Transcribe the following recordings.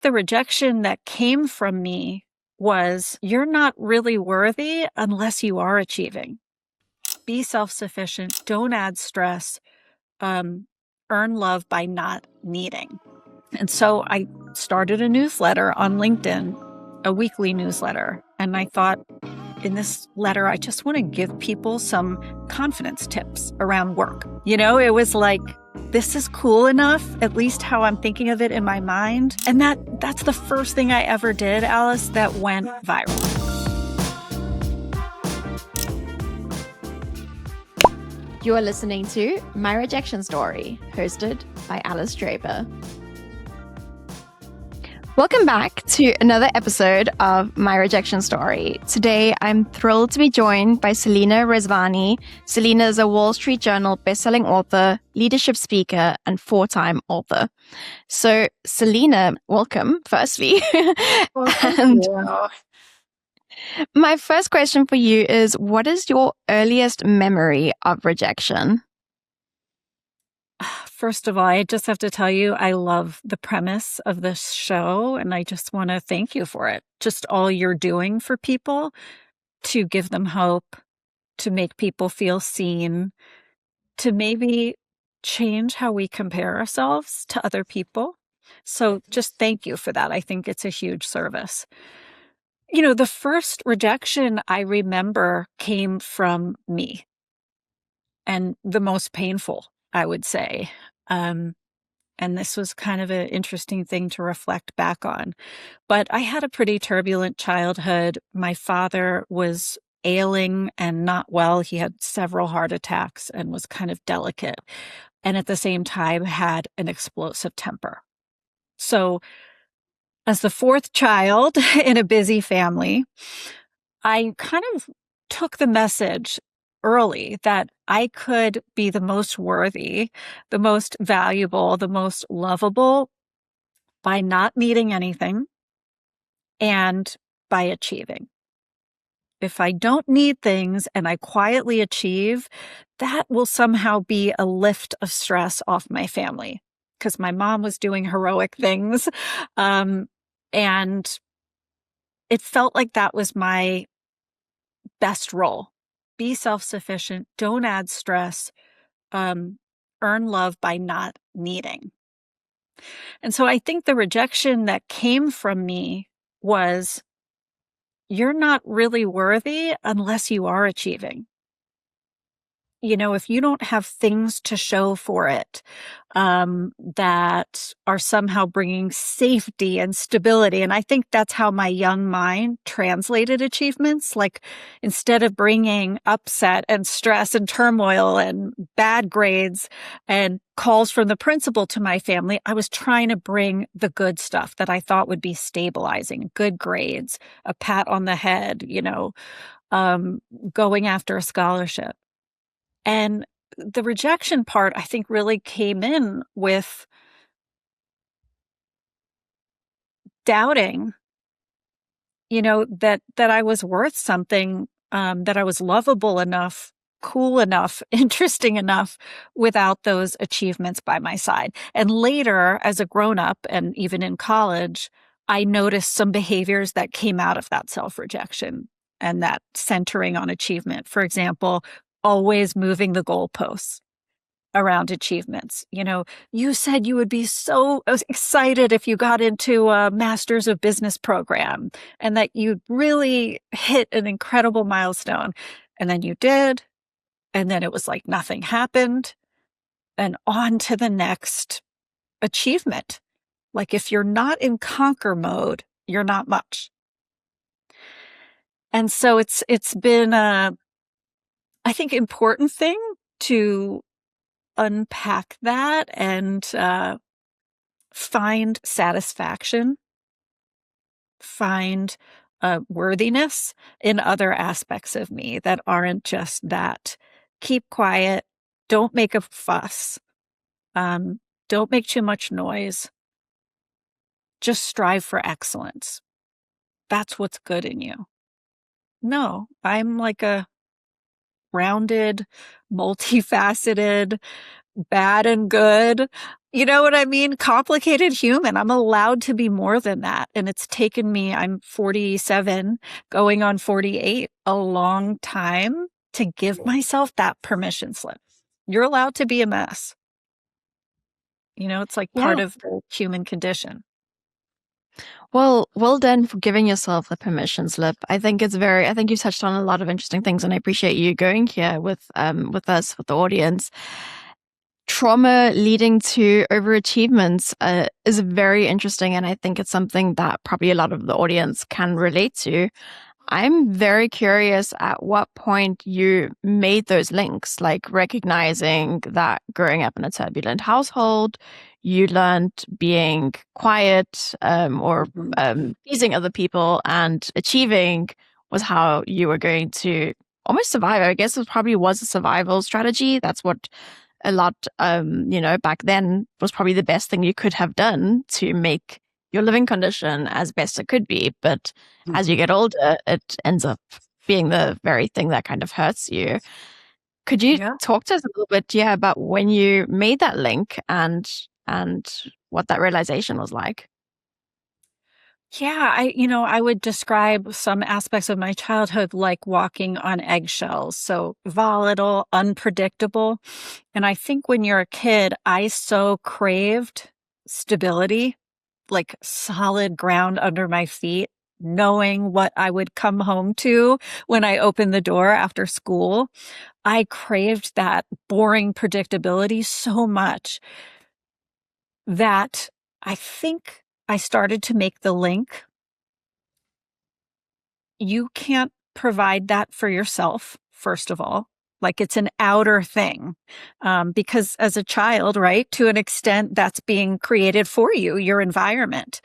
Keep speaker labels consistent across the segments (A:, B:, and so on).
A: the rejection that came from me was, you're not really worthy unless you are achieving. Be self-sufficient. Don't add stress. Earn love by not needing. And so I started a newsletter on LinkedIn, a weekly newsletter. And I thought, in this letter, I just want to give people some confidence tips around work. It was like, this is cool enough, at least how I'm thinking of it in my mind. And that's the first thing I ever did, Alice, that went viral.
B: You are listening to My Rejection Story, hosted by Alice Draper. Welcome back to another episode of My Rejection Story. Today, I'm thrilled to be joined by Selena Rezvani. Selena is a Wall Street Journal bestselling author, leadership speaker, and 4-time author. So, Selena, welcome, firstly.
C: Well, thank you.
B: My first question for you is, what is your earliest memory of rejection?
A: First of all, I just have to tell you, I love the premise of this show, and I just want to thank you for it. Just all you're doing for people to give them hope, to make people feel seen, to maybe change how we compare ourselves to other people. So just thank you for that. I think it's a huge service. The first rejection I remember came from me, and the most painful, I would say. And this was kind of an interesting thing to reflect back on. But I had a pretty turbulent childhood. My father was ailing and not well. He had several heart attacks and was kind of delicate, and at the same time had an explosive temper. So as the fourth child in a busy family, I kind of took the message early that I could be the most worthy, the most valuable, the most lovable by not needing anything and by achieving. If I don't need things and I quietly achieve, that will somehow be a lift of stress off my family, because my mom was doing heroic things. And it felt like that was my best role. Be self-sufficient. Don't add stress. Earn love by not needing. And so I think the rejection that came from me was, you're not really worthy unless you are achieving. If you don't have things to show for it, that are somehow bringing safety and stability. And I think that's how my young mind translated achievements. Like, instead of bringing upset and stress and turmoil and bad grades and calls from the principal to my family, I was trying to bring the good stuff that I thought would be stabilizing: good grades, a pat on the head, going after a scholarship. And the rejection part, I think, really came in with doubting, that I was worth something, that I was lovable enough, cool enough, interesting enough without those achievements by my side. And later, as a grown-up and even in college, I noticed some behaviors that came out of that self-rejection and that centering on achievement. For example, always moving the goalposts around achievements. You said you would be so excited if you got into a Masters of Business program and that you'd really hit an incredible milestone. And then you did. And then it was like nothing happened. And on to the next achievement. Like, if you're not in conquer mode, you're not much. And so it's been I think, important thing to unpack that and find satisfaction, find worthiness in other aspects of me that aren't just that. Keep quiet. Don't make a fuss. Don't make too much noise. Just strive for excellence. That's what's good in you. No, I'm like a rounded, multifaceted, bad and good, You know what I mean? Complicated human. I'm allowed to be more than that. And it's taken me, I'm 47, going on 48, a long time to give myself that permission slip. You're allowed to be a mess. It's like
B: Yeah.
A: part of the human condition.
B: Well done for giving yourself the permission slip. I think you touched on a lot of interesting things, and I appreciate you going here with us, with the audience. Trauma leading to overachievements is very interesting, and I think it's something that probably a lot of the audience can relate to. I'm very curious at what point you made those links, like recognizing that growing up in a turbulent household, you learned being quiet or pleasing other people, and achieving was how you were going to almost survive. I guess it probably was a survival strategy. That's what a lot, back then was probably the best thing you could have done to make your living condition as best it could be. But as you get older, it ends up being the very thing that kind of hurts you. Could you talk to us a little bit, about when you made that link and what that realization was like?
A: Yeah, I would describe some aspects of my childhood like walking on eggshells. So volatile, unpredictable. And I think when you're a kid, I so craved stability, like solid ground under my feet, knowing what I would come home to when I opened the door after school. I craved that boring predictability so much that I think I started to make the link. You can't provide that for yourself, first of all. Like it's an outer thing. Because as a child, right, to an extent, that's being created for you, your environment.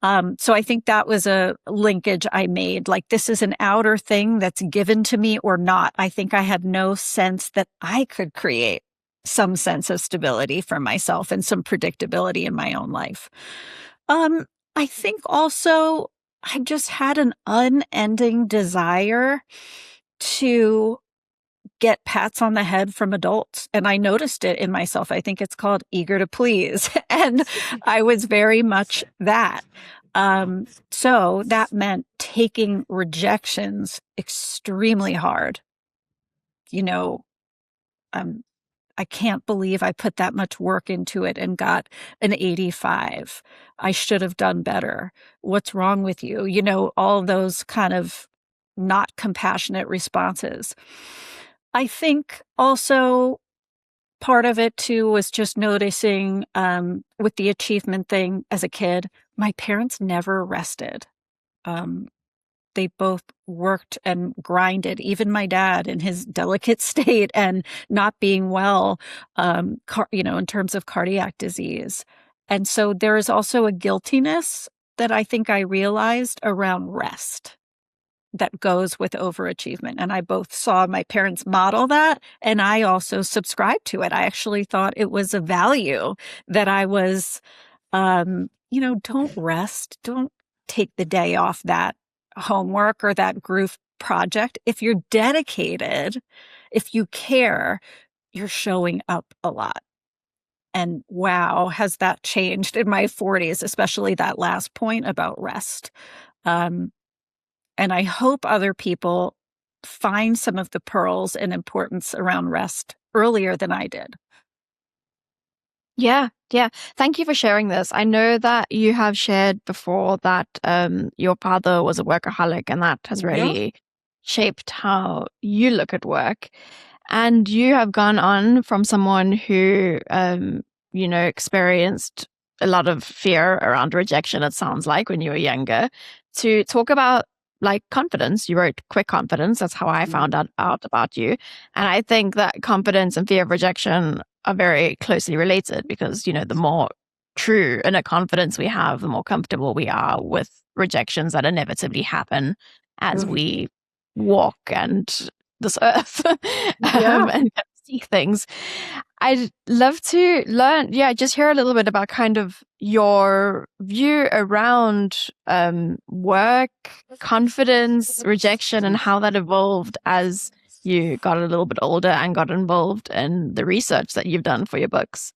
A: So I think that was a linkage I made. Like this is an outer thing that's given to me or not. I think I had no sense that I could create some sense of stability for myself and some predictability in my own life. I think also I just had an unending desire to get pats on the head from adults. And I noticed it in myself. I think it's called eager to please. And I was very much that. So that meant taking rejections extremely hard. I can't believe I put that much work into it and got an 85. I should have done better. What's wrong with you? All those kind of not compassionate responses. I think also part of it too was just noticing with the achievement thing as a kid, my parents never rested. They both worked and grinded, even my dad in his delicate state and not being well, in terms of cardiac disease. And so there is also a guiltiness that I think I realized around rest that goes with overachievement. And I both saw my parents model that, and I also subscribed to it. I actually thought it was a value that I was, don't rest, don't take the day off that homework or that group project. If you're dedicated, if you care, you're showing up a lot. And wow, has that changed in my 40s, especially that last point about rest. And I hope other people find some of the pearls and importance around rest earlier than I did.
B: Yeah. Thank you for sharing this. I know that you have shared before that your father was a workaholic, and that has really shaped how you look at work. And you have gone on from someone who, experienced a lot of fear around rejection, it sounds like, when you were younger, to talk about like confidence. You wrote Quick Confidence. That's how I found out about you. And I think that confidence and fear of rejection are very closely related because, the more true inner confidence we have, the more comfortable we are with rejections that inevitably happen as we walk and this earth and seek things. I'd love to learn, just hear a little bit about kind of your view around work, confidence, rejection, and how that evolved as you got a little bit older and got involved in the research that you've done for your books.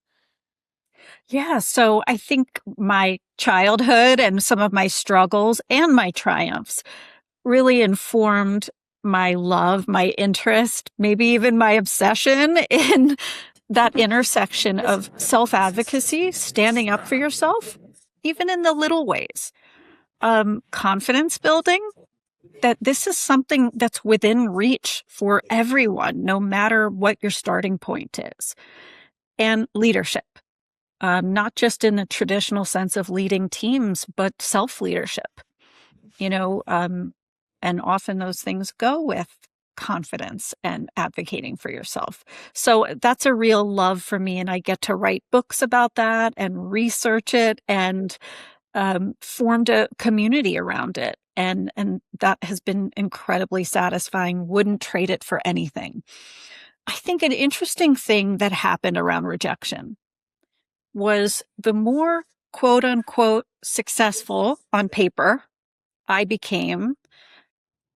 A: Yeah. So I think my childhood and some of my struggles and my triumphs really informed my love, my interest, maybe even my obsession in that intersection of self-advocacy, standing up for yourself, even in the little ways, confidence building, that this is something that's within reach for everyone, no matter what your starting point is, and leadership. Not just in the traditional sense of leading teams, but self-leadership, you know, and often those things go with confidence and advocating for yourself. So that's a real love for me. And I get to write books about that and research it and formed a community around it. And that has been incredibly satisfying. Wouldn't trade it for anything. I think an interesting thing that happened around rejection was the more quote unquote successful on paper I became,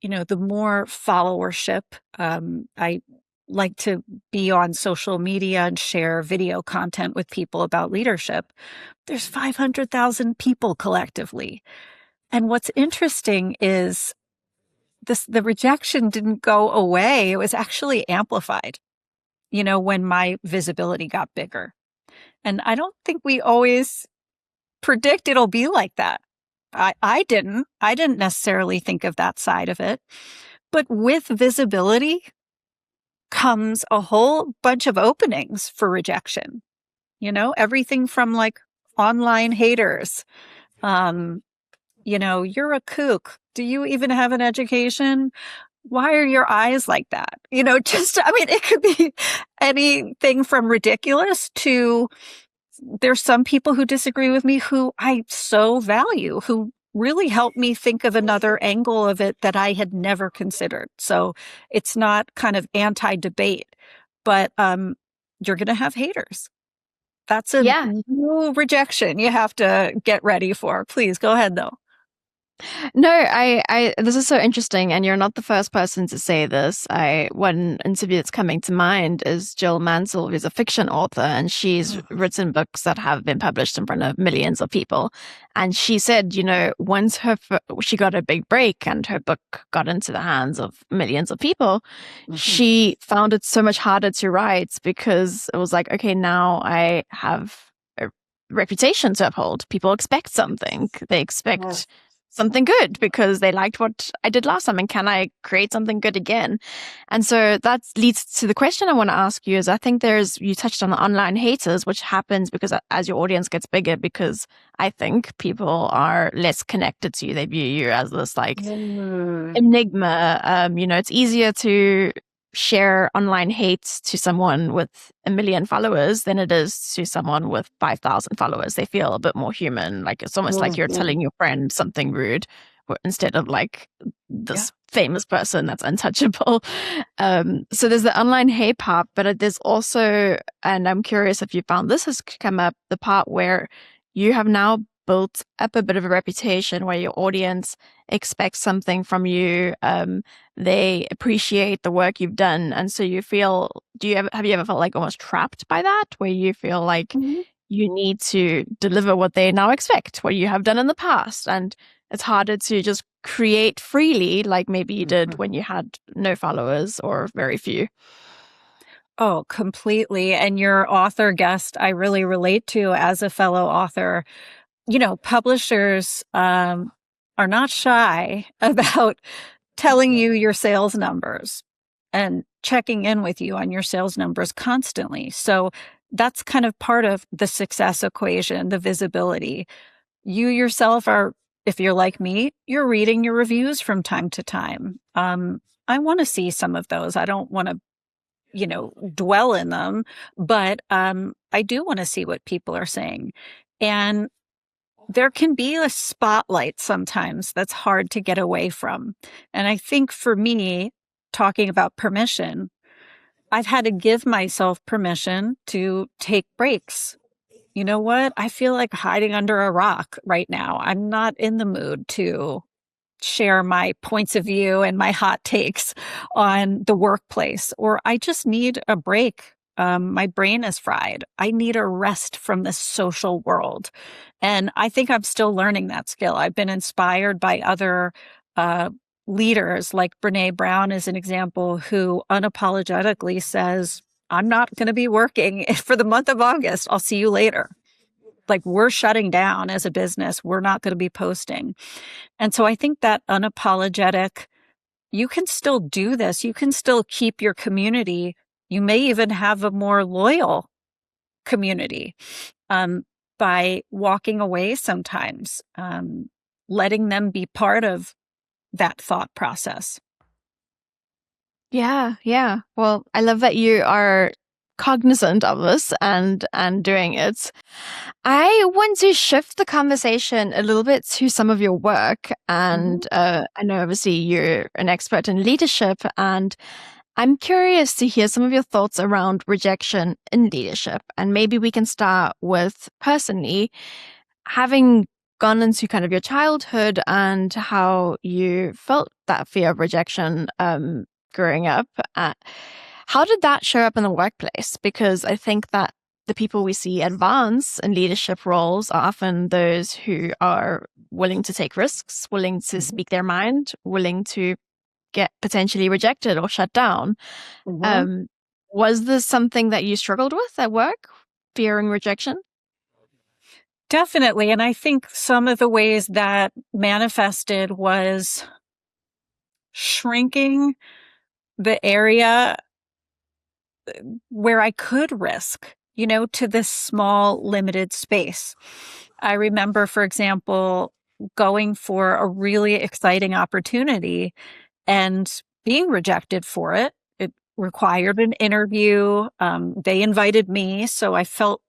A: the more followership. I like to be on social media and share video content with people about leadership. There's 500,000 people collectively. And what's interesting is the rejection didn't go away. It was actually amplified, when my visibility got bigger. And I don't think we always predict it'll be like that. I didn't. I didn't necessarily think of that side of it. But with visibility comes a whole bunch of openings for rejection. Everything from like online haters. You're a kook. Do you even have an education? Why are your eyes like that? It could be anything from ridiculous to there's some people who disagree with me who I so value, who really helped me think of another angle of it that I had never considered. So it's not kind of anti-debate, but you're going to have haters. That's a new rejection you have to get ready for. Please go ahead, though.
B: No, this is so interesting, and you're not the first person to say this. One interview that's coming to mind is Jill Mansell, who's a fiction author, and she's written books that have been published in front of millions of people. And she said, once she got a big break and her book got into the hands of millions of people, she found it so much harder to write because it was like, okay, now I have a reputation to uphold. People expect something. They expect something good because they liked what I did last time, and can I create something good again? And so that leads to the question I want to ask you is, I think you touched on the online haters, which happens because as your audience gets bigger, because I think people are less connected to you. They view you as this like enigma. It's easier to share online hate to someone with 1 million followers than it is to someone with 5,000 followers. They feel a bit more human. Like it's almost like you're telling your friend something rude instead of like this famous person that's untouchable. So there's the online hate part, but there's also, and I'm curious if you found this has come up, the part where you have now built up a bit of a reputation where your audience expects something from you. They appreciate the work you've done. And so you feel, have you ever felt like almost trapped by that, where you feel like you need to deliver what they now expect, what you have done in the past? And it's harder to just create freely, like maybe you did when you had no followers or very few.
A: Oh, completely. And your author guest, I really relate to as a fellow author. Publishers are not shy about telling you your sales numbers and checking in with you on your sales numbers constantly. So that's kind of part of the success equation, the visibility. You yourself are, if you're like me, you're reading your reviews from time to time. I want to see some of those. I don't want to dwell in them, but I do want to see what people are saying. And there can be a spotlight sometimes that's hard to get away from. And I think for me, talking about permission, I've had to give myself permission to take breaks. You know what? I feel like hiding under a rock right now. I'm not in the mood to share my points of view and my hot takes on the workplace, or I just need a break My brain is fried. I need a rest from this social world. And I think I'm still learning that skill. I've been inspired by other leaders, like Brene Brown is an example, who unapologetically says, I'm not going to be working for the month of August. I'll see you later. Like, we're shutting down as a business. We're not going to be posting. And so I think that unapologetic, you can still do this. You can still keep your community. You may even have a more loyal community by walking away sometimes, letting them be part of that thought process.
B: Yeah, yeah. Well, I love that you are cognizant of this and doing it. I want to shift the conversation a little bit to some of your work. And I know obviously you're an expert in leadership, and I'm curious to hear some of your thoughts around rejection in leadership. And maybe we can start with personally having gone into kind of your childhood and how you felt that fear of rejection growing up. How did that show up in the workplace? Because I think that the people we see advance in leadership roles are often those who are willing to take risks, willing to speak their mind, willing to get potentially rejected or shut down. Was this something that you struggled with at work, fearing rejection?
A: Definitely. And I think some of the ways that manifested was shrinking the area where I could risk, to this small, limited space. I remember, for example, going for a really exciting opportunity and being rejected for it. It required an interview. They invited me, so I felt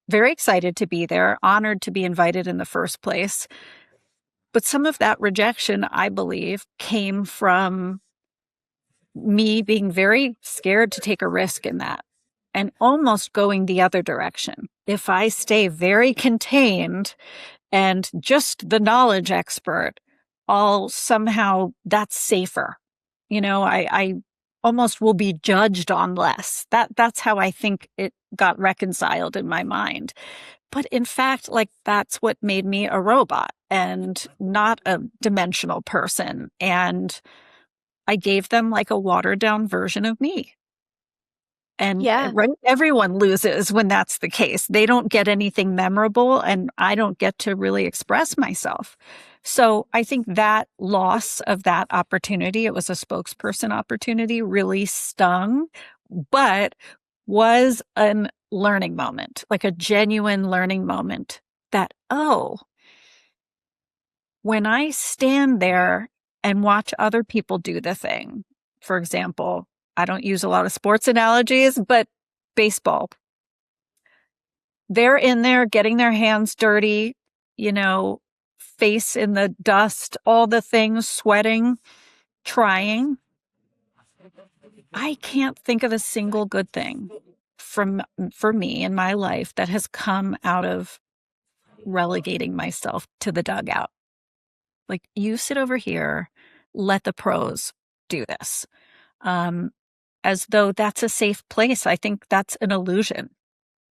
A: very excited to be there, honored to be invited in the first place. But some of that rejection, I believe, came from me being very scared to take a risk in that and almost going the other direction. If I stay very contained and just the knowledge expert, that's safer. I almost will be judged on less. That's how I think it got reconciled in my mind. But in fact, like, that's what made me a robot and not a dimensional person. And I gave them like a watered down version of me. And
B: Yeah.
A: right, everyone loses when that's the case. They don't get anything memorable, and I don't get to really express myself. So I think that loss of that opportunity, it was a spokesperson opportunity, really stung, but was a learning moment, like a genuine learning moment that, when I stand there and watch other people do the thing, for example, I don't use a lot of sports analogies, but baseball. They're in there getting their hands dirty, face in the dust, all the things, sweating, trying. I can't think of a single good thing for me in my life that has come out of relegating myself to the dugout. Like, you sit over here, let the pros do this. As though that's a safe place. I think that's an illusion,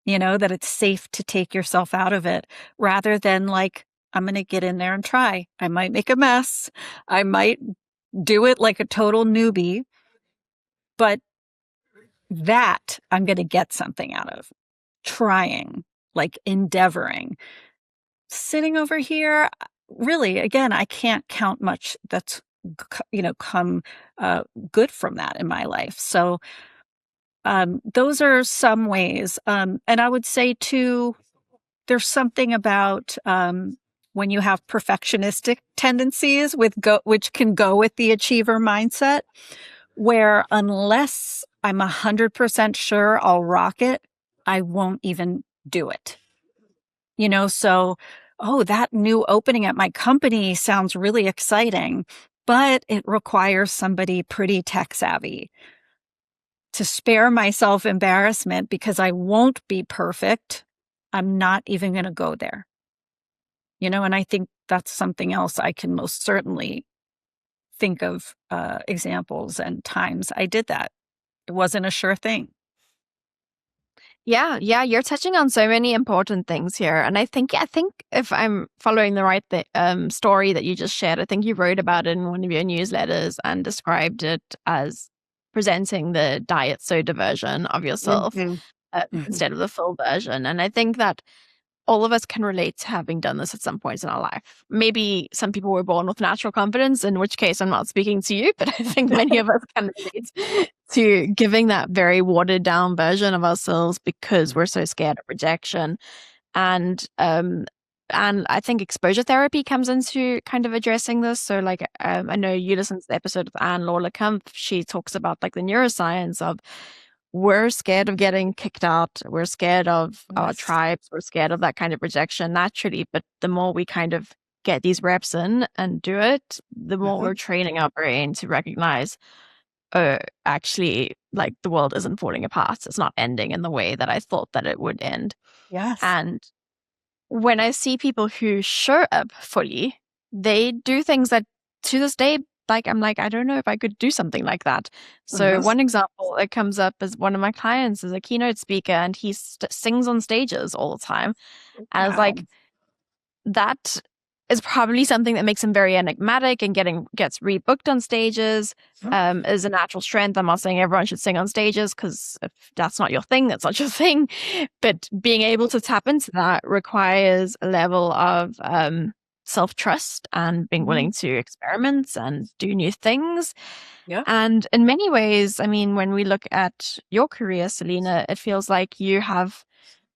A: that it's safe to take yourself out of it rather than like, I'm going to get in there and try. I might make a mess. I might do it like a total newbie, but that I'm going to get something out of trying, like endeavoring. Sitting over here, really, again, I can't count much that's come good from that in my life. So those are some ways. And I would say too, there's something about when you have perfectionistic tendencies which can go with the achiever mindset, where unless I'm 100% sure I'll rock it, I won't even do it. So, that new opening at my company sounds really exciting, but it requires somebody pretty tech savvy. To spare myself embarrassment because I won't be perfect, I'm not even going to go there. And I think that's something else I can most certainly think of examples and times I did that. It wasn't a sure thing.
B: Yeah, you're touching on so many important things here. And I think if I'm following the right story that you just shared, I think you wrote about it in one of your newsletters and described it as presenting the diet soda version of yourself instead of the full version. And I think that all of us can relate to having done this at some points in our life. Maybe some people were born with natural confidence, in which case I'm not speaking to you, but I think many of us can relate to giving that very watered down version of ourselves because we're so scared of rejection. And I think exposure therapy comes into kind of addressing this. So like, I know you listened to the episode with Anne Lawler Kumpf. She talks about like the neuroscience of we're scared of getting kicked out. We're scared of our tribes. We're scared of that kind of rejection naturally. But the more we kind of get these reps in and do it, the more we're training our brain to recognize, actually, like the world isn't falling apart. It's not ending in the way that I thought that it would end.
A: Yes.
B: And when I see people who show up fully, they do things that to this day, like I'm like, I don't know if I could do something like that. So one example that comes up is one of my clients is a keynote speaker and he sings on stages all the time. And I was like, that is probably something that makes him very enigmatic and gets rebooked on stages is a natural strength. I'm not saying everyone should sing on stages because if that's not your thing, that's not your thing. But being able to tap into that requires a level of self-trust and being willing to experiment and do new things. And in many ways, I mean, when we look at your career, Selena, it feels like you have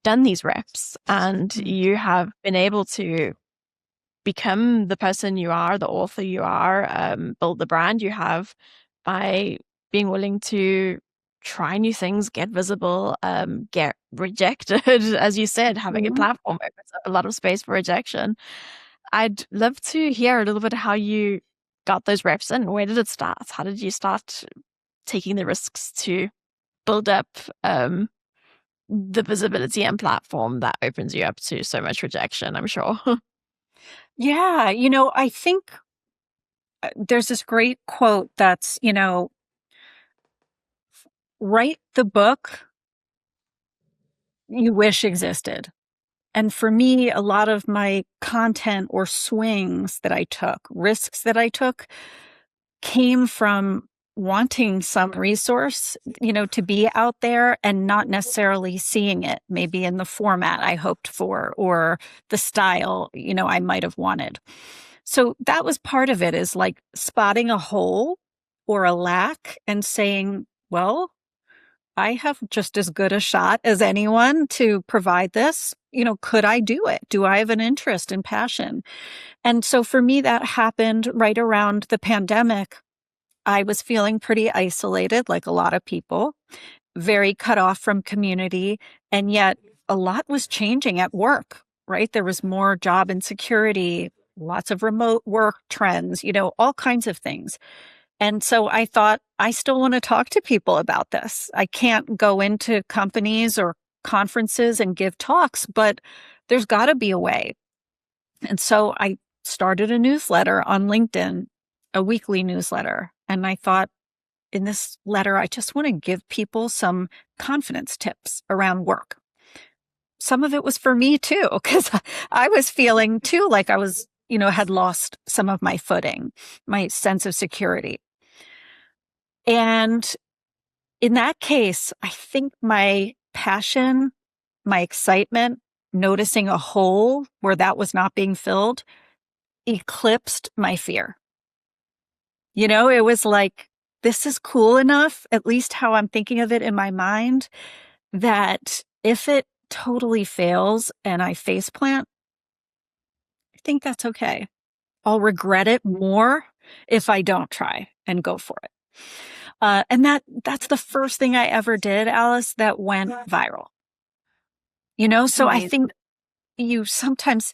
B: done these reps and you have been able to become the person you are, the author you are, build the brand you have by being willing to try new things, get visible, get rejected, as you said, having a platform opens up a lot of space for rejection. I'd love to hear a little bit how you got those reps in. Where did it start? How did you start taking the risks to build up the visibility and platform that opens you up to so much rejection, I'm sure?
A: Yeah, I think there's this great quote that's, write the book you wish existed. And for me, a lot of my content or swings that I took, risks that I took, came from wanting some resource, to be out there and not necessarily seeing it maybe in the format I hoped for or the style, I might have wanted. So that was part of it, is like spotting a hole or a lack and saying, well, I have just as good a shot as anyone to provide this. Could I do it? Do I have an interest and passion? And so for me, that happened right around the pandemic. I was feeling pretty isolated, like a lot of people, very cut off from community. And yet a lot was changing at work, right? There was more job insecurity, lots of remote work trends, all kinds of things. And so I thought, I still want to talk to people about this. I can't go into companies or conferences and give talks, but there's got to be a way. And so I started a newsletter on LinkedIn, a weekly newsletter. And I thought, in this letter, I just want to give people some confidence tips around work. Some of it was for me too, because I was feeling too like I was, had lost some of my footing, my sense of security. And in that case, I think my passion, my excitement, noticing a hole where that was not being filled, eclipsed my fear. It was like, this is cool enough, at least how I'm thinking of it in my mind, that if it totally fails and I faceplant, I think that's okay. I'll regret it more if I don't try and go for it. And that's the first thing I ever did, Alice, that went viral. So I think you sometimes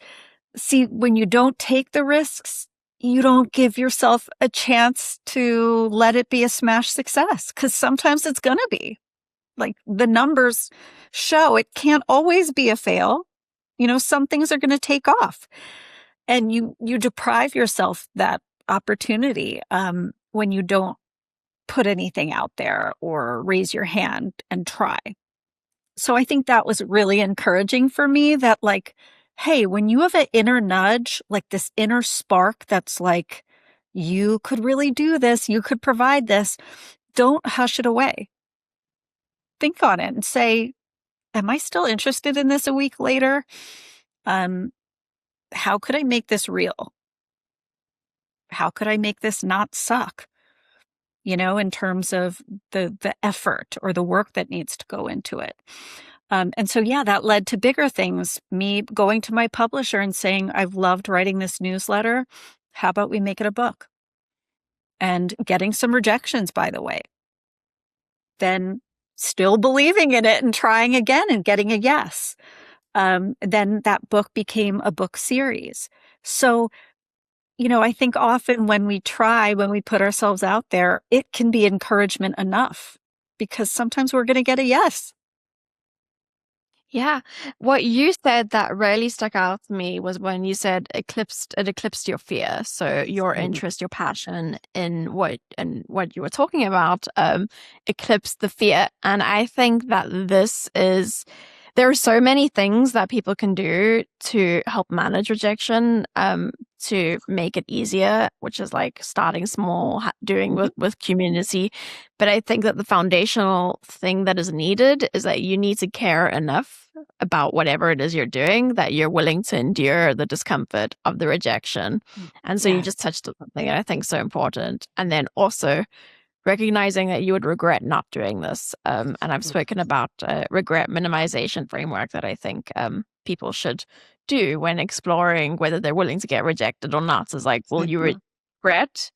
A: see when you don't take the risks, you don't give yourself a chance to let it be a smash success, because sometimes it's going to be. Like the numbers show, it can't always be a fail. Some things are going to take off. And you deprive yourself that opportunity when you don't put anything out there or raise your hand and try. So I think that was really encouraging for me that like, hey, when you have an inner nudge, like this inner spark that's like, you could really do this, you could provide this, don't hush it away. Think on it and say, am I still interested in this a week later? Um, how could I make this real? How could I make this not suck? In terms of the effort or the work that needs to go into it. And so, yeah, that led to bigger things. Me going to my publisher and saying, I've loved writing this newsletter. How about we make it a book? And getting some rejections, by the way. Then still believing in it and trying again and getting a yes. Then that book became a book series. So, I think often when we put ourselves out there, it can be encouragement enough because sometimes we're going to get a yes.
B: Yeah. What you said that really stuck out to me was when you said it eclipsed your fear. So your interest, your passion in what you were talking about, eclipsed the fear. And I think that there are so many things that people can do to help manage rejection, to make it easier, which is like starting small, doing with community. But I think that the foundational thing that is needed is that you need to care enough about whatever it is you're doing that you're willing to endure the discomfort of the rejection. And so you just touched on something that I think is so important. And then also recognizing that you would regret not doing this. And I've spoken about regret minimization framework that I think people should do when exploring whether they're willing to get rejected or not. Is like, will you regret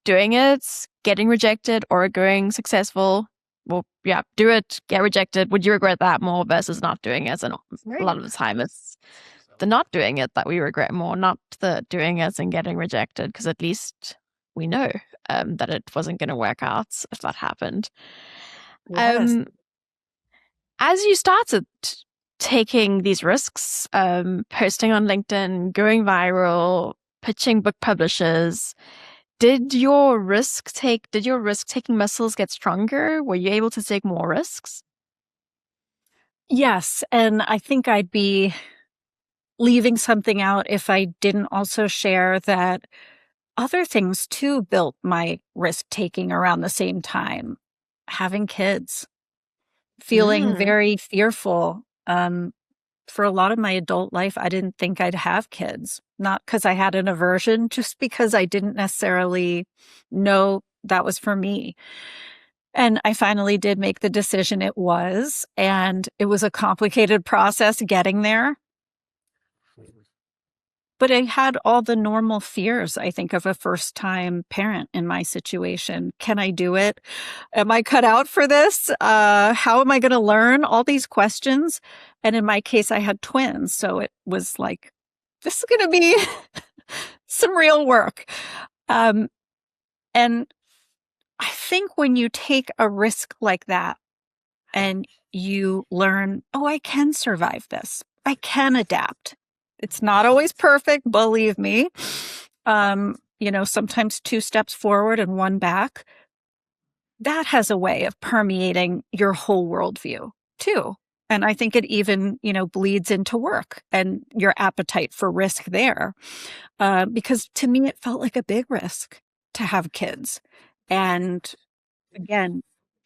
B: doing it, getting rejected, or going successful? Well, yeah, do it, get rejected. Would you regret that more versus not doing it? And a lot of the time it's the not doing it that we regret more, not the doing it and getting rejected, because at least we know that it wasn't going to work out if that happened.
A: Yes.
B: As you started taking these risks, posting on LinkedIn, going viral, pitching book publishers, did your risk-taking muscles get stronger? Were you able to take more risks?
A: Yes. And I think I'd be leaving something out if I didn't also share that other things too built my risk taking around the same time. Having kids, feeling very fearful. For a lot of my adult life, I didn't think I'd have kids, not because I had an aversion, just because I didn't necessarily know that was for me. And I finally did make the decision it was, and it was a complicated process getting there. But I had all the normal fears, I think, of a first-time parent in my situation. Can I do it? Am I cut out for this? How am I going to learn? All these questions. And in my case, I had twins. So it was like, this is going to be some real work. And I think when you take a risk like that and you learn, oh, I can survive this. I can adapt. It's not always perfect, believe me. Sometimes 2 steps forward and 1 back. That has a way of permeating your whole worldview too. And I think it even, bleeds into work and your appetite for risk there. Because to me, it felt like a big risk to have kids. And again,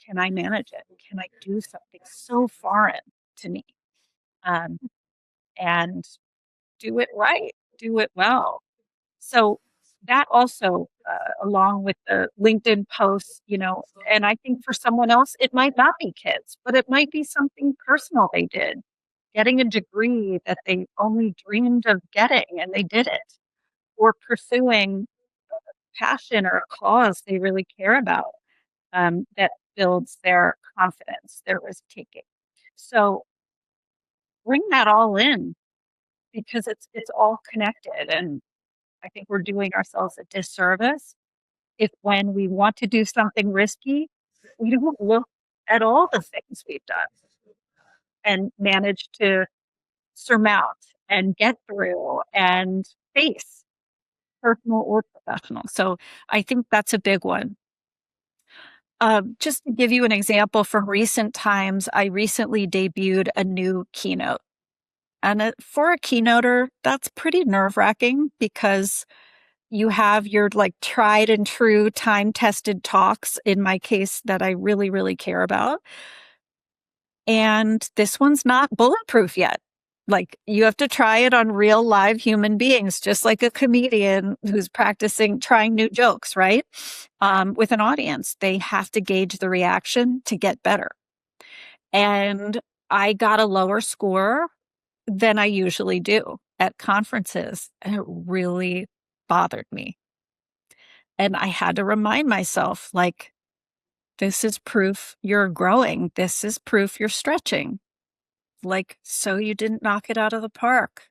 A: can I manage it? Can I do something so foreign to me? And do it right, do it well. So that also, along with the LinkedIn posts, and I think for someone else, it might not be kids, but it might be something personal they did, getting a degree that they only dreamed of getting and they did it, or pursuing a passion or a cause they really care about, that builds their confidence, their risk taking. So bring that all in because it's all connected. And I think we're doing ourselves a disservice if when we want to do something risky, we don't look at all the things we've done and manage to surmount and get through and face, personal or professional. So I think that's a big one. Just to give you an example from recent times, I recently debuted a new keynote. And for a keynoter, that's pretty nerve-wracking because you have your like tried and true time-tested talks, in my case, that I really, really care about. And this one's not bulletproof yet. Like, you have to try it on real live human beings, just like a comedian who's practicing trying new jokes, right? With an audience, they have to gauge the reaction to get better. And I got a lower score than I usually do at conferences, and it really bothered me. And I had to remind myself, like, this is proof you're growing. This is proof you're stretching. Like, so you didn't knock it out of the park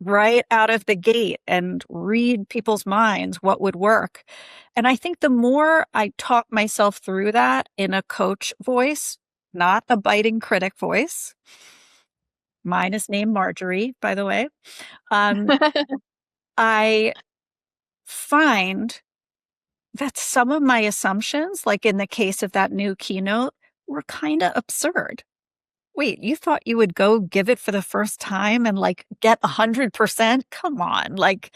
A: right out of the gate and read people's minds what would work. And I think the more I talk myself through that in a coach voice, not a biting critic voice, mine is named Marjorie, by the way, I find that some of my assumptions, like in the case of that new keynote, were kind of absurd. Wait, you thought you would go give it for the first time and like get 100%? Come on. Like,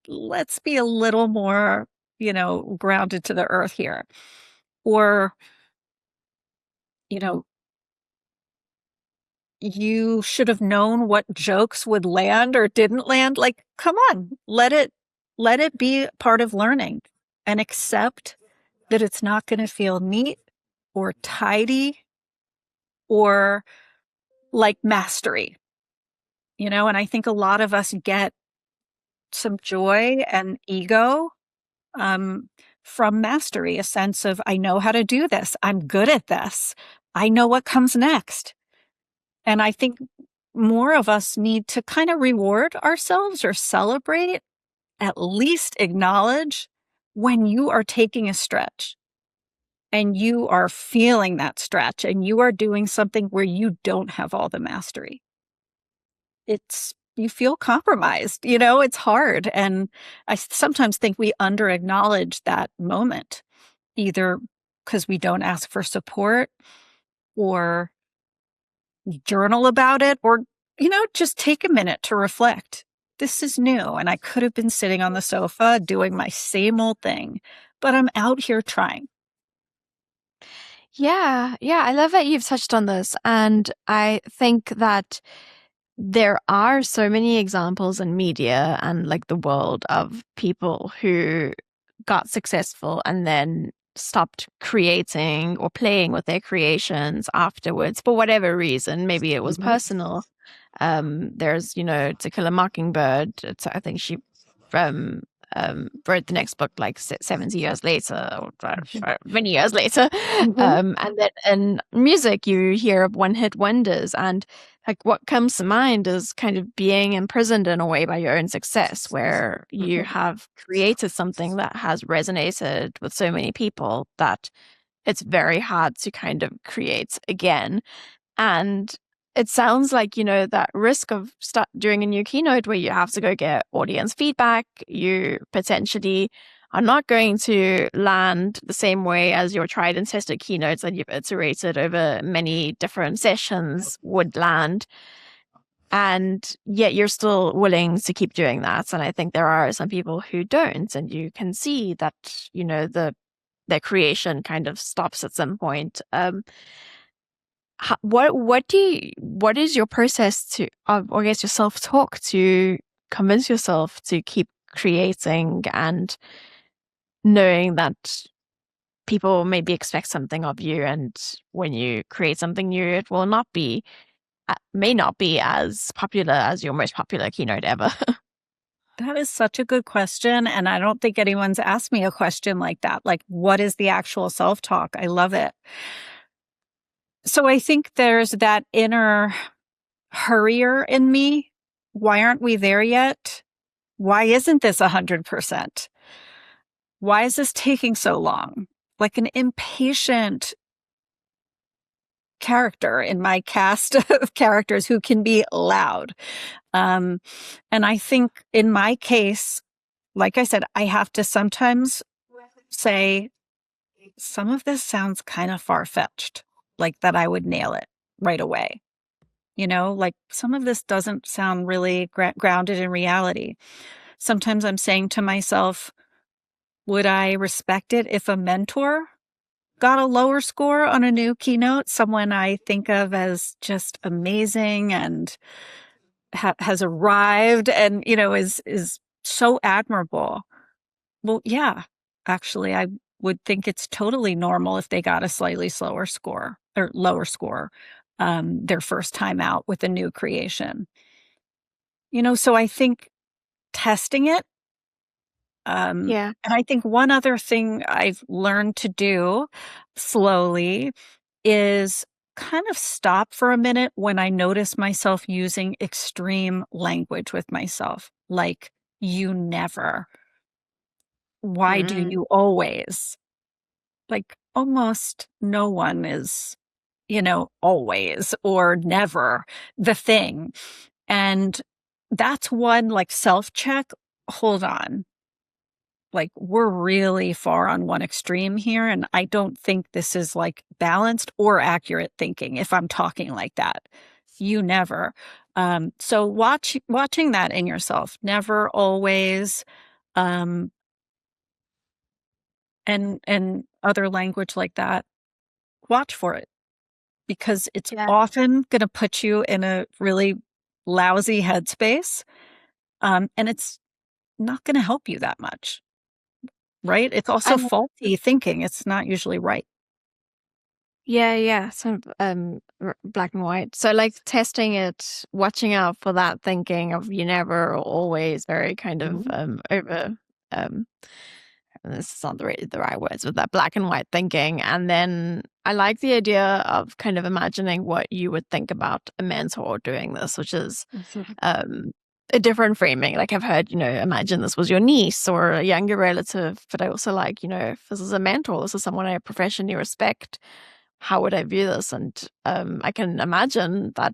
A: let's be a little more, grounded to the earth here. Or, you know, you should have known what jokes would land or didn't land. Like, come on, let it be part of learning, and accept that it's not going to feel neat or tidy or like mastery, and I think a lot of us get some joy and ego from mastery, a sense of, I know how to do this. I'm good at this. I know what comes next. And I think more of us need to kind of reward ourselves or celebrate, at least acknowledge when you are taking a stretch and you are feeling that stretch and you are doing something where you don't have all the mastery. You feel compromised, it's hard. And I sometimes think we under acknowledge that moment, either because we don't ask for support or journal about it, or, just take a minute to reflect. This is new, and I could have been sitting on the sofa doing my same old thing, but I'm out here trying.
B: Yeah, I love that you've touched on this. And I think that there are so many examples in media and like the world of people who got successful and then stopped creating or playing with their creations afterwards for whatever reason. Maybe it was personal. There's, To Kill a Mockingbird. I think she wrote the next book like 70 years later, or many years later. And then in music, you hear of one-hit wonders, and like what comes to mind is kind of being imprisoned in a way by your own success, where you have created something that has resonated with so many people that it's very hard to kind of create again. And it sounds like, that risk of doing a new keynote where you have to go get audience feedback, you potentially are not going to land the same way as your tried and tested keynotes that you've iterated over many different sessions would land. And yet you're still willing to keep doing that. And I think there are some people who don't, and you can see that, their creation kind of stops at some point. What is your process to, or I guess your self-talk to convince yourself to keep creating and knowing that people maybe expect something of you, and when you create something new, it may not be as popular as your most popular keynote ever?
A: That is such a good question. And I don't think anyone's asked me a question like that. Like, what is the actual self-talk? I love it. So I think there's that inner hurrier in me. Why aren't we there yet? Why isn't this 100%? Why is this taking so long? Like an impatient character in my cast of characters who can be loud. And I think in my case, like I said, I have to sometimes say, some of this sounds kind of far-fetched, like that I would nail it right away. Like some of this doesn't sound really grounded in reality. Sometimes I'm saying to myself, would I respect it if a mentor got a lower score on a new keynote? Someone I think of as just amazing and has arrived and, is so admirable. Well, yeah, actually, I would think it's totally normal if they got a slightly slower score or lower score their first time out with a new creation. So I think testing it.
B: Yeah.
A: And I think one other thing I've learned to do slowly is kind of stop for a minute when I notice myself using extreme language with myself, like, you never. Why do
B: Mm.
A: you always? Like, almost no one is, always or never the thing. And that's one like self check. Hold on. Like, we're really far on one extreme here. And I don't think this is like balanced or accurate thinking if I'm talking like that. You never. So watching that in yourself, never, always, um, and other language like that, watch for it because it's
B: Yeah.
A: often going to put you in a really lousy headspace. And it's not going to help you that much, right? It's also
B: And
A: faulty thinking. It's not usually right.
B: yeah, sort of black and white. So like testing it, watching out for that thinking of you never or always, very kind of
A: Mhm.
B: over um this is not the right words, but that black and white thinking. And then I like the idea of kind of imagining what you would think about a mentor doing this, which is um, a different framing. Like I've heard, imagine this was your niece or a younger relative, but I also like, if this is a mentor, this is someone I professionally respect, how would I view this? And I can imagine that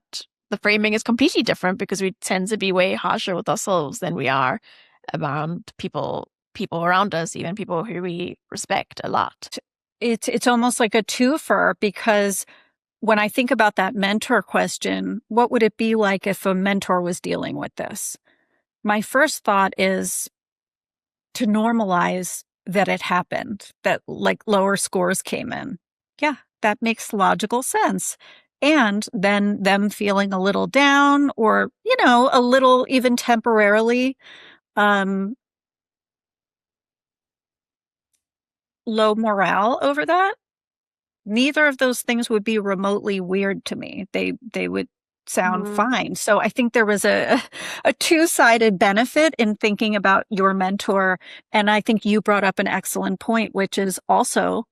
B: the framing is completely different because we tend to be way harsher with ourselves than we are around people around us, even people who we respect a lot.
A: It's almost like a twofer because when I think about that mentor question, what would it be like if a mentor was dealing with this? My first thought is to normalize that it happened, that like lower scores came in. Yeah, that makes logical sense. And then them feeling a little down or, a little even temporarily um, low morale over that. Neither of those things would be remotely weird to me. They would sound
B: Mhm.
A: fine. So I think there was a two-sided benefit in thinking about your mentor. And I think you brought up an excellent point, which is also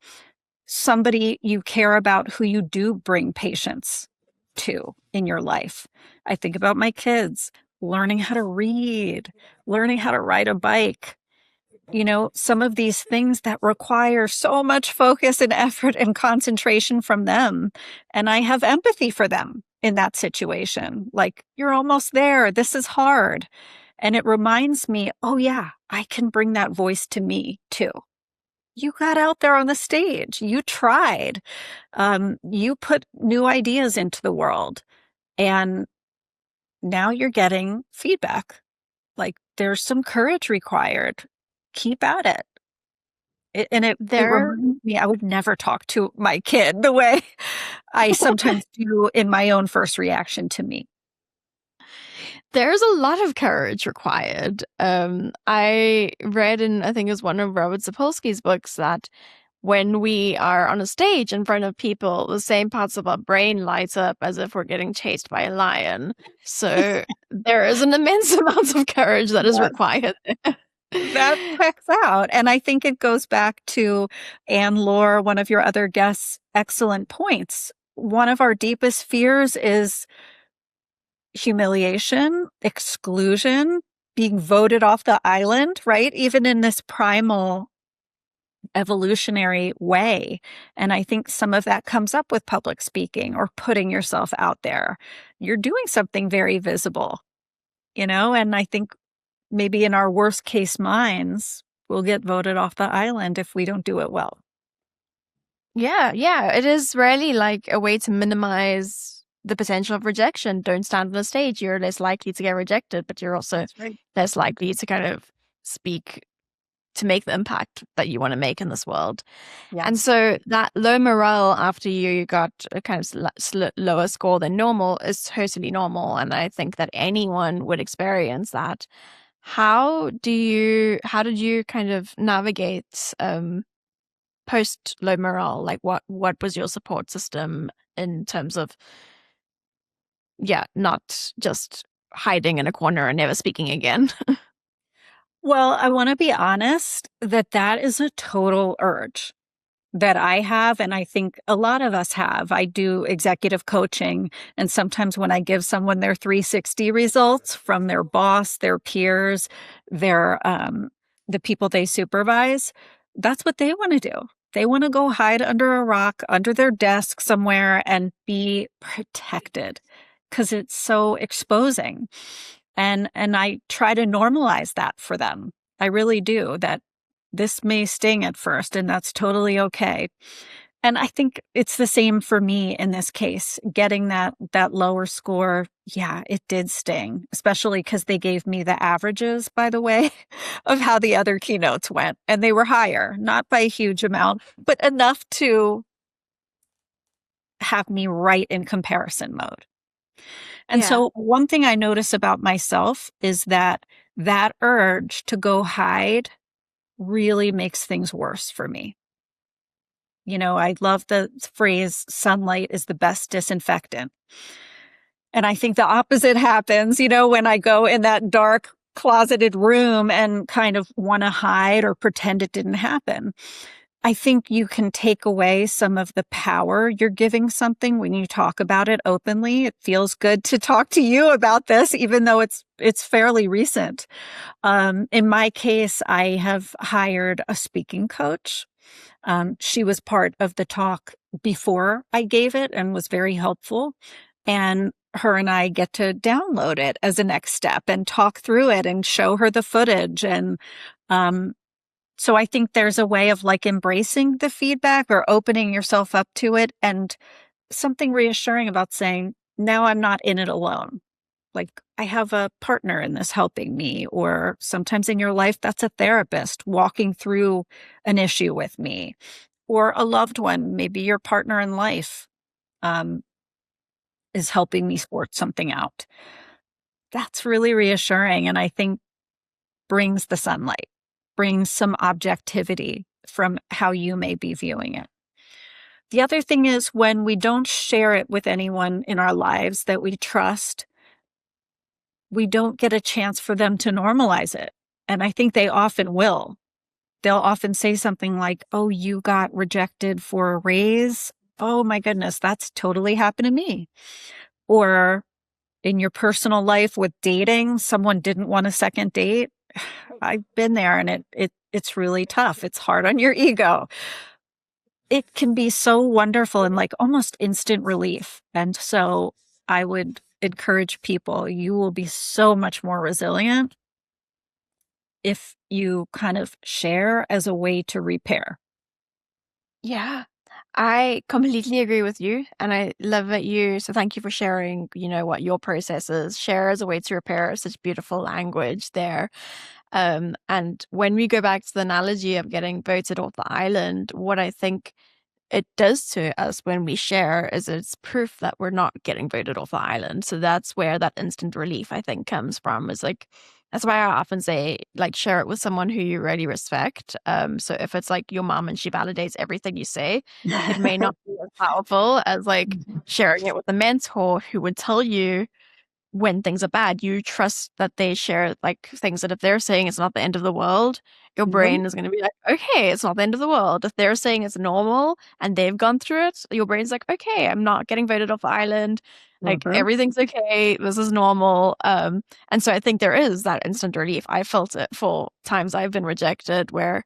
A: somebody you care about who you do bring patience to in your life. I think about my kids learning how to read, learning how to ride a bike, some of these things that require so much focus and effort and concentration from them. And I have empathy for them in that situation. Like, you're almost there. This is hard. And it reminds me, oh, yeah, I can bring that voice to me too. You got out there on the stage. You tried. You put new ideas into the world. And now you're getting feedback. Like, there's some courage required. Keep at it. It
B: There
A: reminds me I would never talk to my kid the way I sometimes do in my own first reaction to me.
B: there's a lot of courage required. I read in, I think it was one of Robert Sapolsky's books, that when we are on a stage in front of people, the same parts of our brain light up as if we're getting chased by a lion. So there is an immense amount of courage that is
A: Yes.
B: required.
A: That checks out. And I think it goes back to Anne Lore, one of your other guests' excellent points. One of our deepest fears is humiliation, exclusion, being voted off the island, right? Even in this primal evolutionary way. And I think some of that comes up with public speaking or putting yourself out there. You're doing something very visible, and I think maybe in our worst case minds, we'll get voted off the island if we don't do it well.
B: Yeah. It is really like a way to minimize the potential of rejection. Don't stand on the stage. You're less likely to get rejected, but you're also
A: right.
B: less likely to kind of speak to make the impact that you want to make in this world. And
A: Yes.
B: so that low morale after you got a kind of lower score than normal is totally normal. And I think that anyone would experience that. How did you kind of navigate post low morale? Like what was your support system in terms of, yeah, not just hiding in a corner and never speaking again?
A: Well, I want to be honest that is a total urge that I have, and I think a lot of us have. I do executive coaching, and sometimes when I give someone their 360 results from their boss, their peers, the people they supervise, that's what they want to do. They want to go hide under a rock, under their desk somewhere, and be protected because it's so exposing. And I try to normalize that for them. I really do, that this may sting at first, and that's totally okay. And I think it's the same for me in this case. Getting that lower score, yeah, it did sting, especially because they gave me the averages, by the way, of how the other keynotes went. And they were higher, not by a huge amount, but enough to have me right in comparison mode. And
B: Yeah.
A: so one thing I notice about myself is that urge to go hide really makes things worse for me. You know, I love the phrase, sunlight is the best disinfectant. And I think the opposite happens, when I go in that dark, closeted room and kind of want to hide or pretend it didn't happen. I think you can take away some of the power you're giving something when you talk about it openly. It feels good to talk to you about this, even though it's fairly recent. In my case, I have hired a speaking coach. She was part of the talk before I gave it and was very helpful. And her and I get to download it as a next step and talk through it and show her the footage. And so I think there's a way of like embracing the feedback or opening yourself up to it, and something reassuring about saying, now I'm not in it alone. Like, I have a partner in this helping me, or sometimes in your life, that's a therapist walking through an issue with me, or a loved one, maybe your partner in life, um, is helping me sort something out. That's really reassuring. And I think brings the sunlight, brings some objectivity from how you may be viewing it. The other thing is when we don't share it with anyone in our lives that we trust, we don't get a chance for them to normalize it. And I think they often will. They'll often say something like, oh, you got rejected for a raise. Oh my goodness, that's totally happened to me. Or in your personal life with dating, someone didn't want a second date. I've been there, and it's really tough. It's hard on your ego. It can be so wonderful and like almost instant relief. And so I would encourage people, you will be so much more resilient if you kind of share as a way to repair.
B: Yeah, I completely agree with you. And I love that so thank you for sharing, what your process is. Share as a way to repair, such beautiful language there. And when we go back to the analogy of getting voted off the island, what I think it does to us when we share is it's proof that we're not getting voted off the island. So that's where that instant relief, I think, comes from. Is like, that's why I often say, like, share it with someone who you really respect. So if it's like your mom and she validates everything you say, it may not be as powerful as like sharing it with a mentor who would tell you when things are bad. You trust that they share like things that if they're saying it's not the end of the world, your
A: Right.
B: brain is going to be like, okay, it's not the end of the world. If they're saying it's normal and they've gone through it, your brain's like, okay, I'm not getting voted off the island. Like
A: Mhm.
B: everything's okay. This is normal. And so I think there is that instant relief. I felt it for times I've been rejected where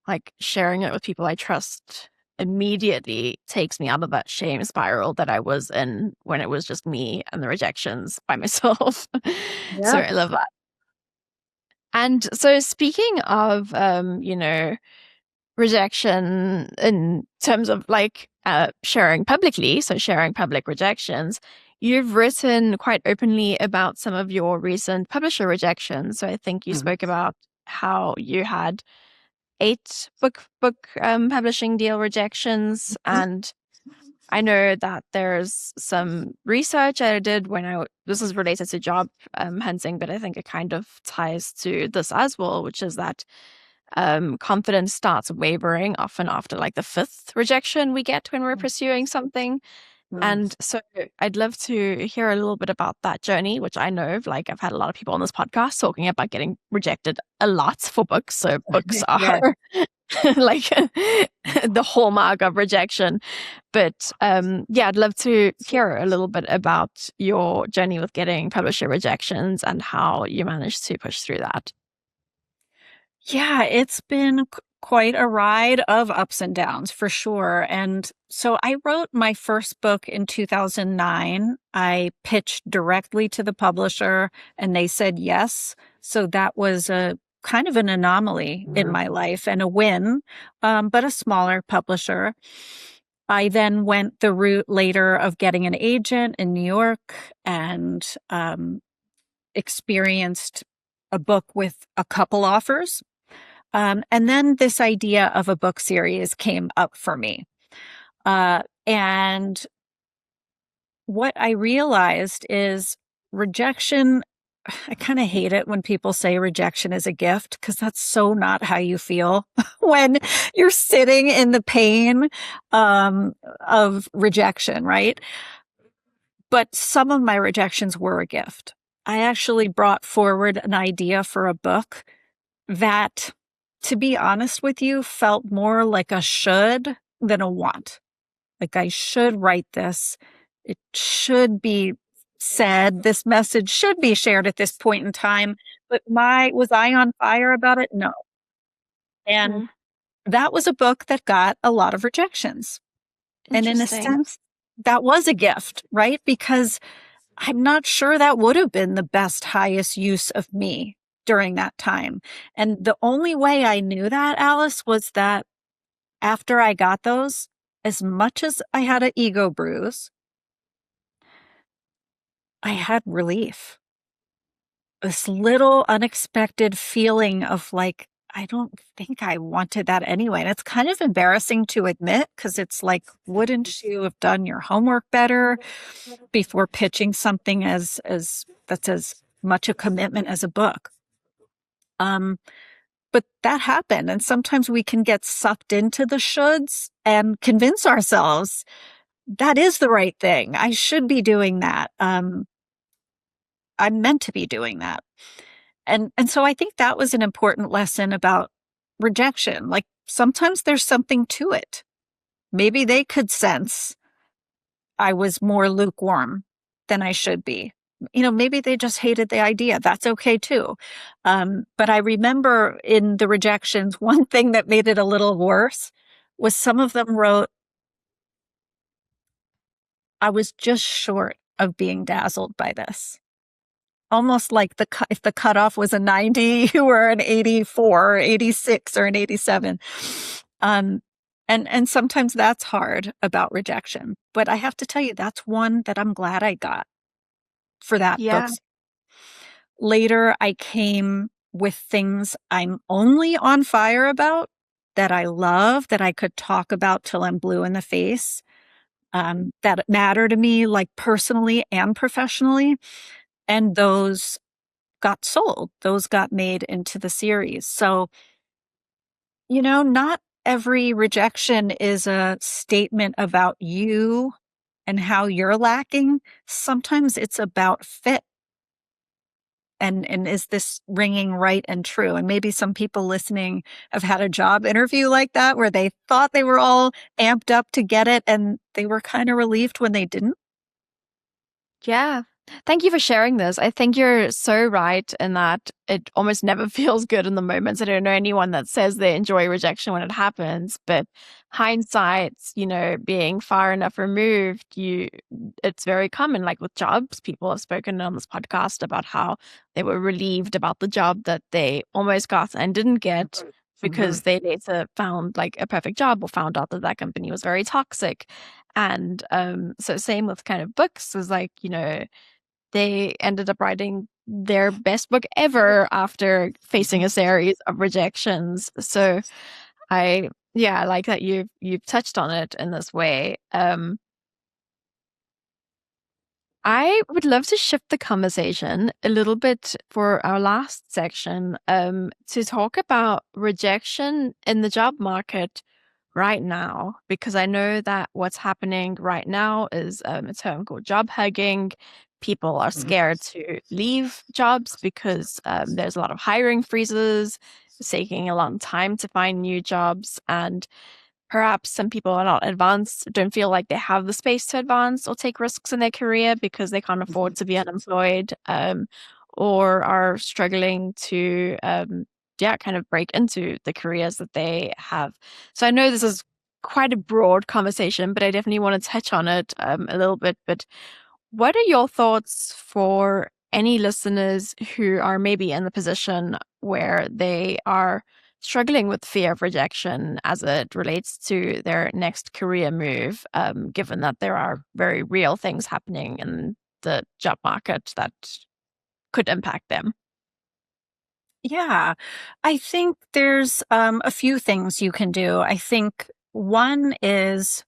B: like sharing it with people I trust immediately takes me out of that shame spiral that I was in when it was just me and the rejections by myself. So
A: Yeah.
B: I love that. And so speaking of, rejection in terms of like sharing publicly, so sharing public rejections. You've written quite openly about some of your recent publisher rejections. So I think you spoke about how you had 8 book publishing deal rejections, and I know that there's some research I did this is related to job hunting, but I think it kind of ties to this as well, which is that confidence starts wavering often after like the 5th rejection we get when we're pursuing something. And so I'd love to hear a little bit about that journey, which I know, like, I've had a lot of people on this podcast talking about getting rejected a lot for books. So books
A: Yeah.
B: are like the hallmark of rejection. But I'd love to hear a little bit about your journey with getting publisher rejections and how you managed to push through that.
A: Yeah, it's been quite a ride of ups and downs for sure. And so I wrote my first book in 2009. I pitched directly to the publisher and they said yes. So that was a kind of an anomaly in my life and a win, but a smaller publisher. I then went the route later of getting an agent in New York and experienced a book with a couple offers. And then this idea of a book series came up for me. And what I realized is rejection. I kind of hate it when people say rejection is a gift, because that's so not how you feel when you're sitting in the pain of rejection, right? But some of my rejections were a gift. I actually brought forward an idea for a book that, to be honest with you, felt more like a should than a want. Like, I should write this. It should be said. This message should be shared at this point in time. But was I on fire about it? No. And that was a book that got a lot of rejections. And in a sense, that was a gift, right? Because I'm not sure that would have been the best, highest use of me during that time. And the only way I knew that, Alice, was that after I got those, as much as I had an ego bruise, I had relief. This little unexpected feeling of like, I don't think I wanted that anyway. And it's kind of embarrassing to admit, because it's like, wouldn't you have done your homework better before pitching something as that's as much a commitment as a book? But that happened. And sometimes we can get sucked into the shoulds and convince ourselves that is the right thing. I should be doing that. I'm meant to be doing that. And so I think that was an important lesson about rejection. Like, sometimes there's something to it. Maybe they could sense I was more lukewarm than I should be. Maybe they just hated the idea. That's okay too. But I remember in the rejections, one thing that made it a little worse was some of them wrote, I was just short of being dazzled by this. Almost like if the cutoff was a 90, you were an 84 or 86 or an 87. And sometimes that's hard about rejection. But I have to tell you, that's one that I'm glad I got for that book. Later, I came with things I'm only on fire about, that I love, that I could talk about till I'm blue in the face, that matter to me, like personally and professionally. And those got sold. Those got made into the series. So, not every rejection is a statement about you and how you're lacking. Sometimes it's about fit. And is this ringing right and true? And maybe some people listening have had a job interview like that, where they thought they were all amped up to get it and they were kind of relieved when they didn't.
B: Yeah. Thank you for sharing this. I think you're so right in that it almost never feels good in the moments. I don't know anyone that says they enjoy rejection when it happens, but hindsight, being far enough removed, it's very common. Like with jobs, people have spoken on this podcast about how they were relieved about the job that they almost got and didn't get, because they later found like a perfect job or found out that that company was very toxic. And so same with kind of books, was like, they ended up writing their best book ever after facing a series of rejections. So I like that you've touched on it in this way. I would love to shift the conversation a little bit for our last section, to talk about rejection in the job market right now, because I know that what's happening right now is a term called job hugging. People are scared to leave jobs because there's a lot of hiring freezes. It's taking a long time to find new jobs, and perhaps some people are not advanced, don't feel like they have the space to advance or take risks in their career because they can't afford to be unemployed, or are struggling to, kind of break into the careers that they have. So I know this is quite a broad conversation, but I definitely want to touch on it a little bit. But what are your thoughts for any listeners who are maybe in the position where they are struggling with fear of rejection as it relates to their next career move, given that there are very real things happening in the job market that could impact them?
A: Yeah, I think there's a few things you can do. I think one is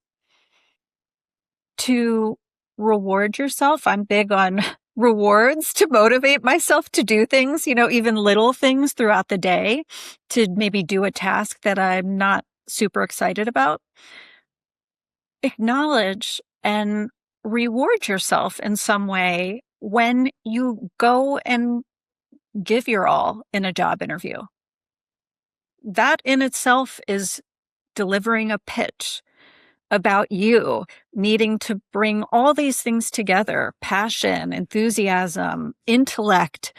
A: to reward yourself. I'm big on rewards to motivate myself to do things, even little things throughout the day, to maybe do a task that I'm not super excited about. Acknowledge and reward yourself in some way when you go and give your all in a job interview. That in itself is delivering a pitch about you needing to bring all these things together: passion, enthusiasm, intellect.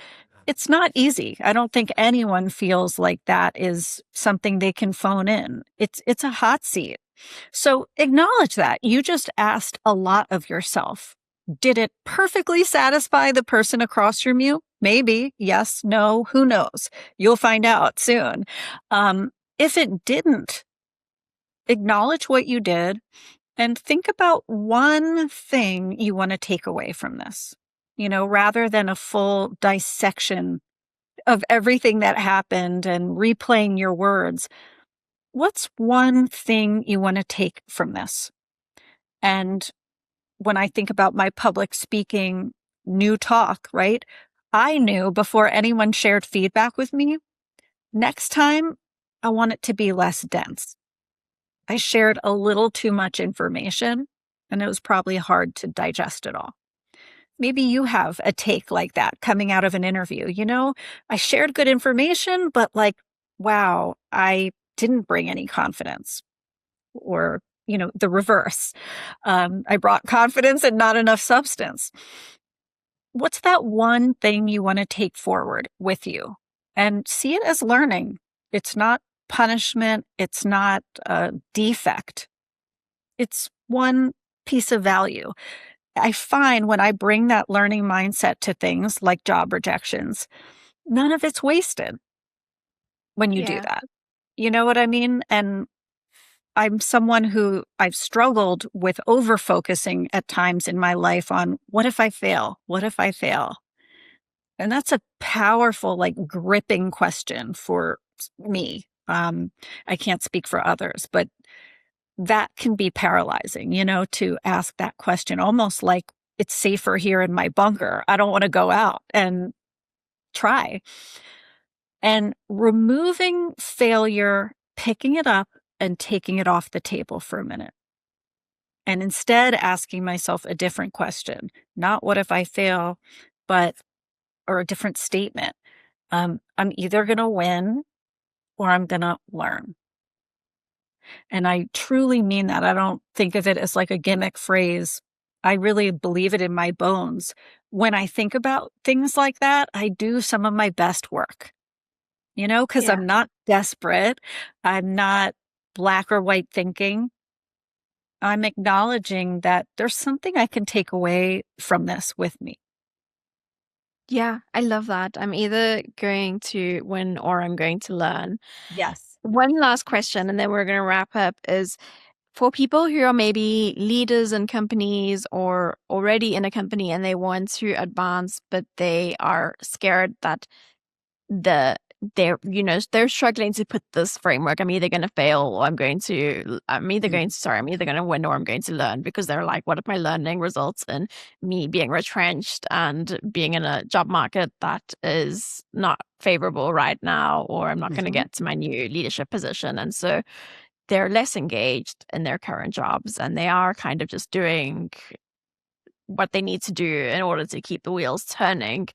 A: It's not easy. I don't think anyone feels like that is something they can phone in. It's a hot seat. So acknowledge that. You just asked a lot of yourself. Did it perfectly satisfy the person across from you? Maybe. Yes, no, who knows? You'll find out soon. If it didn't, acknowledge what you did and think about one thing you want to take away from this, rather than a full dissection of everything that happened and replaying your words. What's one thing you want to take from this? And when I think about my public speaking new talk, right? I knew before anyone shared feedback with me, next time I want it to be less dense. I shared a little too much information, and it was probably hard to digest it all. Maybe you have a take like that coming out of an interview. I shared good information, but wow, I didn't bring any confidence. Or, the reverse. I brought confidence and not enough substance. What's that one thing you want to take forward with you? And see it as learning. It's not punishment. It's not a defect. It's one piece of value. I find when I bring that learning mindset to things like job rejections, none of it's wasted when you do that. You know what I mean? And I'm someone who I've struggled with over focusing at times in my life on what if I fail? What if I fail? And that's a powerful, gripping question for me. I can't speak for others, but that can be paralyzing, to ask that question, almost like it's safer here in my bunker. I don't want to go out and try. And removing failure, picking it up and taking it off the table for a minute. And instead asking myself a different question, not what if I fail, or a different statement. I'm either going to win or I'm going to learn. And I truly mean that. I don't think of it as like a gimmick phrase. I really believe it in my bones. When I think about things like that, I do some of my best work, because I'm not desperate. I'm not black or white thinking. I'm acknowledging that there's something I can take away from this with me.
B: Yeah, I love that. I'm either going to win or I'm going to learn.
A: Yes.
B: One last question, and then we're going to wrap up, is for people who are maybe leaders in companies or already in a company and they want to advance, but they are scared that they're struggling to put this framework. I'm either going to fail or I'm either going to win or I'm going to learn, because they're like, what if my learning results in me being retrenched and being in a job market that is not favorable right now, or I'm not going to
A: Mhm.
B: get to my new leadership position. And so they're less engaged in their current jobs and they are kind of just doing what they need to do in order to keep the wheels turning.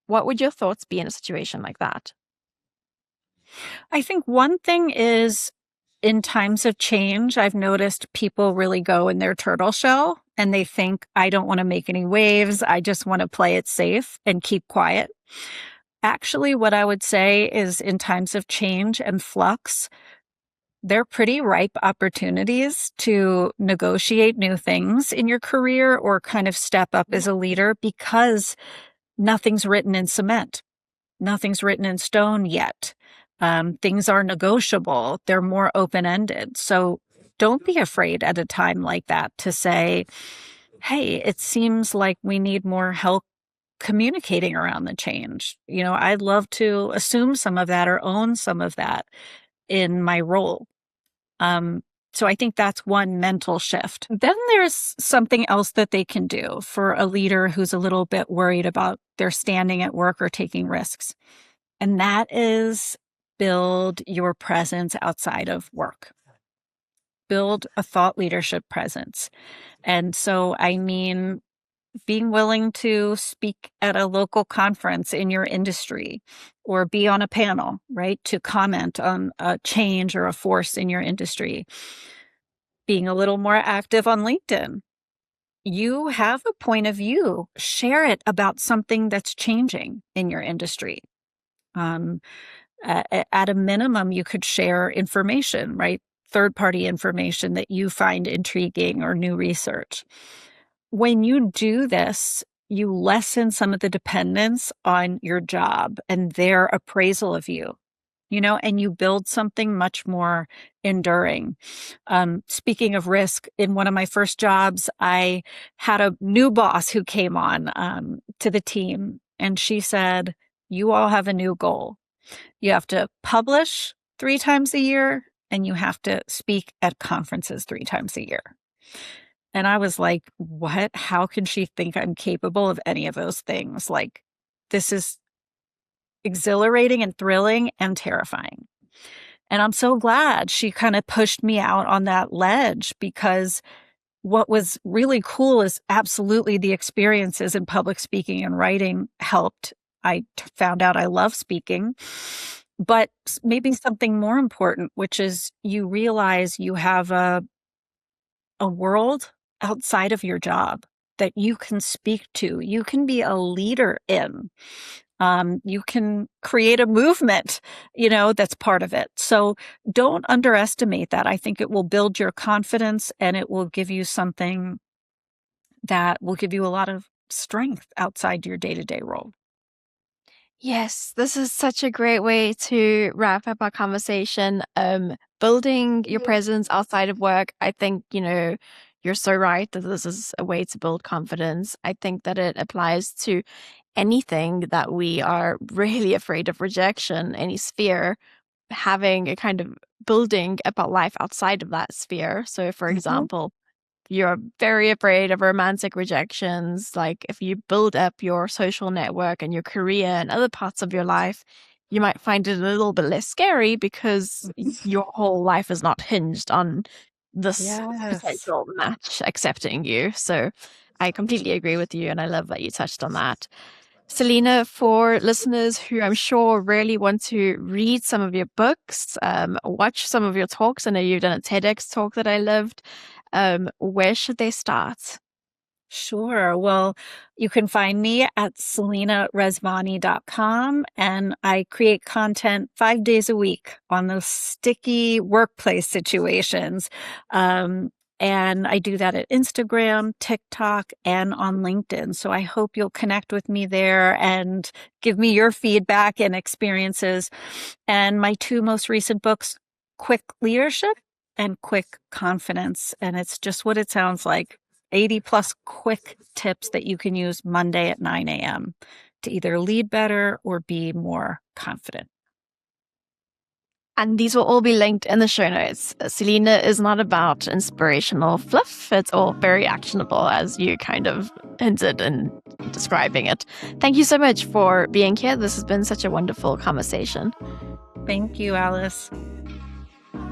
B: What would your thoughts be in a situation like that?
A: I think one thing is, in times of change, I've noticed people really go in their turtle shell and they think, I don't want to make any waves. I just want to play it safe and keep quiet. Actually, what I would say is, in times of change and flux, they're pretty ripe opportunities to negotiate new things in your career or kind of step up as a leader, because nothing's written in cement. Nothing's written in stone yet. Things are negotiable. They're more open-ended. So don't be afraid at a time like that to say, hey, it seems like we need more help communicating around the change. I'd love to assume some of that or own some of that in my role. Um, so I think that's one mental shift. Then there's something else that they can do for a leader who's a little bit worried about their standing at work or taking risks. And that is, build your presence outside of work. Build a thought leadership presence. And so I mean being willing to speak at a local conference in your industry or be on a panel, right, to comment on a change or a force in your industry. Being a little more active on LinkedIn. You have a point of view, share it about something that's changing in your industry. Um, at a minimum, you could share information, right? Third-party information that you find intriguing or new research. When you do this, you lessen some of the dependence on your job and their appraisal of you, and you build something much more enduring. Speaking of risk, in one of my first jobs, I had a new boss who came on to the team, and she said, you all have a new goal. You have to publish 3 times a year, and you have to speak at conferences 3 times a year. And I was like, what? How can she think I'm capable of any of those things? Like, this is exhilarating and thrilling and terrifying. And I'm so glad she kind of pushed me out on that ledge, because what was really cool is absolutely the experiences in public speaking and writing helped. I found out I love speaking, but maybe something more important, which is you realize you have a world outside of your job that you can speak to, you can be a leader in. You can create a movement, that's part of it. So don't underestimate that. I think it will build your confidence and it will give you something that will give you a lot of strength outside your day-to-day role.
B: Yes, this is such a great way to wrap up our conversation. Building your presence outside of work. I think, you're so right that this is a way to build confidence. I think that it applies to anything that we are really afraid of rejection, any sphere, having a kind of building about life outside of that sphere. So, for
A: Mhm.
B: example, you're very afraid of romantic rejections. Like, if you build up your social network and your career and other parts of your life, you might find it a little bit less scary because your whole life is not hinged on this
A: Yes.
B: potential match accepting you. So I completely agree with you, and I love that you touched on that. Selena, for listeners who I'm sure really want to read some of your books, watch some of your talks, I know you've done a TEDx talk that I loved. Where should they start?
A: Sure. Well, you can find me at selenarezvani.com, and I create content 5 days a week on those sticky workplace situations. And I do that at Instagram, TikTok, and on LinkedIn. So I hope you'll connect with me there and give me your feedback and experiences. And my 2 most recent books, Quick Leadership and Quick Confidence. And it's just what it sounds like, 80 plus quick tips that you can use Monday at 9 a.m. to either lead better or be more confident.
B: And these will all be linked in the show notes. Selena is not about inspirational fluff. It's all very actionable, as you kind of hinted in describing it. Thank you so much for being here. This has been such a wonderful conversation.
A: Thank you, Alice.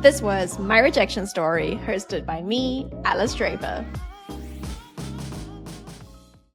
B: This was My Rejection Story, hosted by me, Alice Draper.